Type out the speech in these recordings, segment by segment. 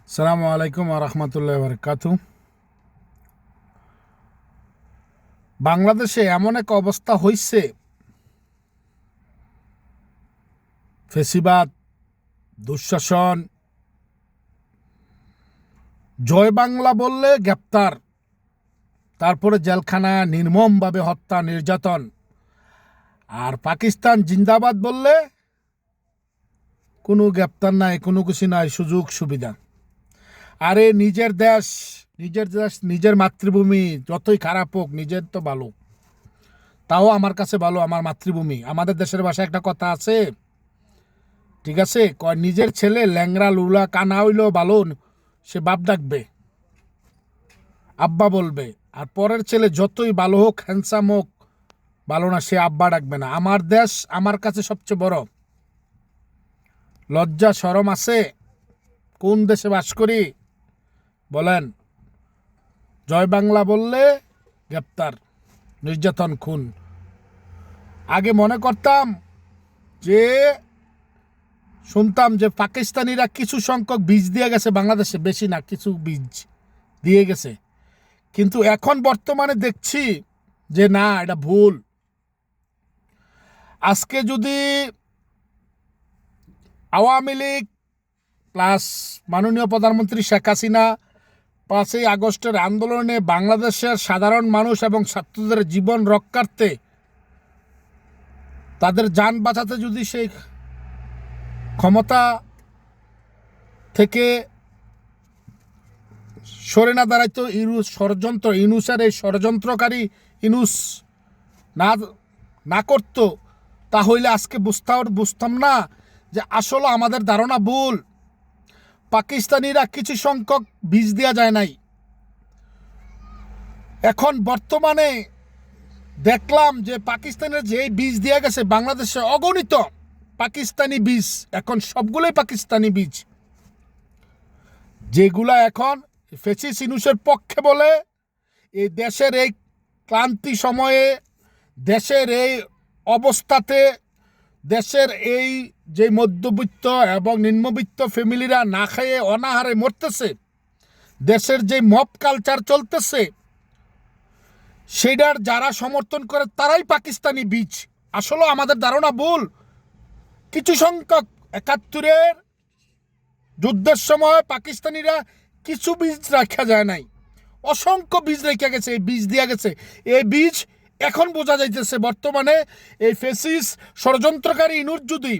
আসসালামু আলাইকুম ওয়া রাহমাতুল্লাহি ওয়া বারাকাতুহু। বাংলাদেশে এমন এক অবস্থা হইছে, ফেসিবাদ, দুঃশাসন, জয় বাংলা বললে গ্রেপ্তার, তারপরে জেলখানা, নির্মমভাবে হত্যা, নির্যাতন। আর পাকিস্তান জিন্দাবাদ বললে কোনো গ্রেপ্তার নাই, কোনো কিছু নাই, সুযোগ সুবিধা। আরে নিজের মাতৃভূমি যতই খারাপ হোক, নিজের তো ভালো। তাও আমার কাছে ভালো আমার মাতৃভূমি। আমাদের দেশের ভাষায় একটা কথা আছে, ঠিক আছে, কয় নিজের ছেলে ল্যাংড়া লুলা কানা হইলেও ভালো, সে বাপ ডাকবে, আব্বা বলবে। আর পরের ছেলে যতই ভালো হোক, হ্যান্ডসাম হোক, ভালো না, সে আব্বা ডাকবে না। আমার দেশ আমার কাছে সবচেয়ে বড়। লজ্জা শরম আছে? কোন দেশে বাস করি বলেন? জয় বাংলা বললে গ্রেপ্তার, নির্যাতন, খুন। আগে মনে করতাম যে, শুনতাম যে পাকিস্তানিরা কিছু সংখ্যক বীজ দিয়ে গেছে বাংলাদেশে, বেশি না, কিছু বীজ দিয়ে গেছে। কিন্তু এখন বর্তমানে দেখছি যে না, এটা ভুল। আজকে যদি আওয়ামী লীগ প্লাস মাননীয় প্রধানমন্ত্রী শেখ হাসিনা 5ই আগস্টের আন্দোলনে বাংলাদেশের সাধারণ মানুষ এবং ছাত্রদের জীবন রক্ষার্থে, তাদের যান বাঁচাতে যদি সেই ক্ষমতা থেকে সরে না দাঁড়াইতো, ইনুসের এই ষড়যন্ত্রকারী ইনুস না করতো, তাহলে আজকে বুঝতাম না যে আসলে আমাদের ধারণা ভুল। পাকিস্তানিরা কিছু সংখ্যক বীজ দেওয়া যায় নাই। এখন বর্তমানে দেখলাম যে পাকিস্তানের যে বীজ দেওয়া গেছে বাংলাদেশে অগণিত পাকিস্তানি বীজ, এখন সবগুলোই পাকিস্তানি বীজ, যেগুলা এখন ফেসিস ইনুসের পক্ষে বলে। এই দেশের এই ক্লান্তি সময়ে, দেশের এই অবস্থাতে, দেশের এই যে মধ্যবিত্ত এবং নিম্নবিত্ত ফ্যামিলিরা না খেয়ে অনাহারে মরতেছে, দেশের যে মব কালচার চলতেছে, সেটার যারা সমর্থন করে তারাই পাকিস্তানি বীজ। আসলে আমাদের ধারণা ভুল। কিছু সংখ্যক 71-এর যুদ্ধের সময় পাকিস্তানিরা কিছু বীজ রাখা যায় নাই, অসংখ্য বীজ রেখে গেছে, এই বীজ দিয়া গেছে। এই বীজ এখন বোঝা যাইতেছে বর্তমানে এই ফেসিস ষড়যন্ত্রকারী ইনুর যদি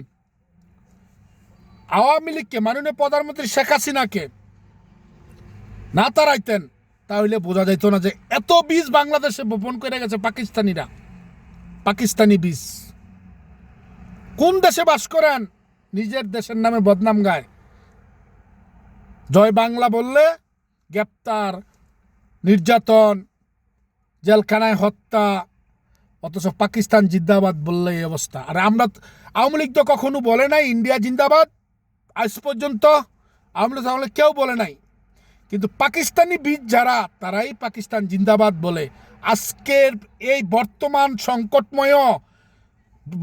আওয়ামী লীগকে, মাননীয় প্রধানমন্ত্রী শেখ হাসিনাকে না তাড়াইতেন, তাহলে বোঝা যাইত না যে এত বীজ বাংলাদেশে বপন করে গেছে পাকিস্তানিরা। পাকিস্তানি বীজ। কোন দেশে বাস করেন নিজের দেশের নামে বদনাম গায়? জয় বাংলা বললে গ্রেপ্তার, নির্যাতন, জেলখানায় হত্যা, অথচ পাকিস্তান জিন্দাবাদ বললে এই অবস্থা। আর আমরা, আওয়ামী লীগ তো কখনো বলে নাই ইন্ডিয়া জিন্দাবাদ, আজ পর্যন্ত আওয়ামী লীগ কেউ বলে নাই। কিন্তু পাকিস্তানি বীজ যারা, তারাই পাকিস্তান জিন্দাবাদ বলে। আজকের এই বর্তমান সংকটময়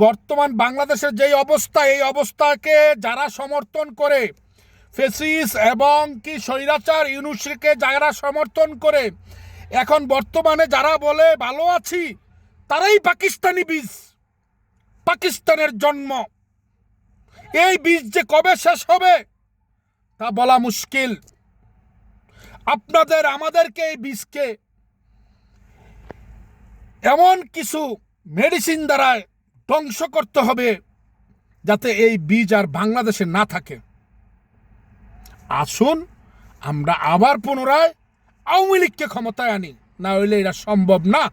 বর্তমান বাংলাদেশের যেই অবস্থা, এই অবস্থাকে যারা সমর্থন করে, ফেসিস এবং কি স্বৈরাচার ইউনুসকে যারা সমর্থন করে, এখন বর্তমানে যারা বলে ভালো আছি, তারাই পাকিস্তানি বীজ, পাকিস্তানের জন্ম। এই বীজ যে কবে শেষ হবে তা বলা মুশকিল। আপনাদের আমাদেরকে এই বীজকে এমন কিছু মেডিসিন দ্বারায় ধ্বংস করতে হবে যাতে এই বীজ আর বাংলাদেশে না থাকে। আসুন আমরা আবার পুনরায় আওয়ামী লীগকে ক্ষমতায় আনি, না হইলে এটা সম্ভব না।